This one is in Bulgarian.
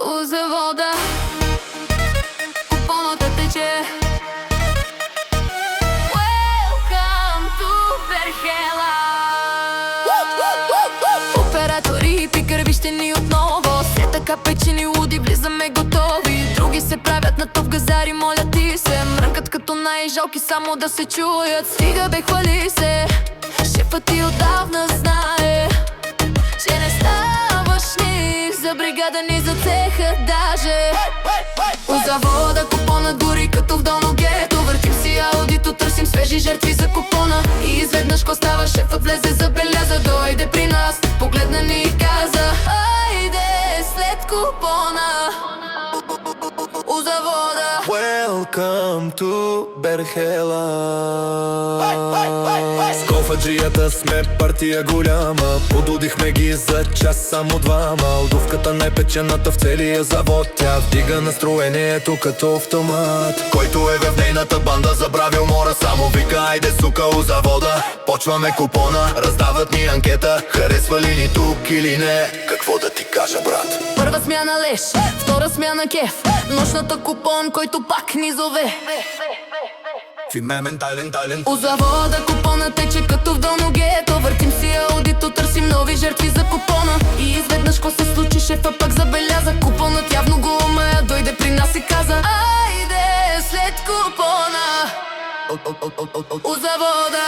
У завода купоната тече. Welcome to Берхела. Оператори и пикървище ни отново. Все така печени луди, влизаме готови. Други се правят на топ газари, моля ти се. Мрънкат като най-жалки, само да се чуят. Стига бе, хвали се. Шефът ти отдавна знае, че не ставаш ни за бригада, ни за цеха даже. У завода купона гори като в долно гето. Въртим си аудито, търсим свежи жертви за купона. И изведнъж ко става, шефът влезе, забеляза. Дойде при нас, погледна ни и каза: айде след купона. У завода Welcome to Берхела. С кофаджията сме партия голяма. Подудихме ги за час само двама. Удувката най-печената в целия завод. Тя вдига настроението като автомат. Който е в нейната банда забравил мора, само вика: айде сука, у завода. Почваме купона, раздават ни анкета. Харесва ли ни тук или не? Какво да ти кажа, брат? първа смяна леш, втора смяна кеф. Нощната купон, който пак ни зове. Фиме ментален талент. У завода купона тече като в долно гето. Въртим си аудито, търсим нови жертви за купона. И изведнъж ко се случи, шефа пак забеляза. Купонът явно го умея, дойде при нас и каза: айде след купона. У завода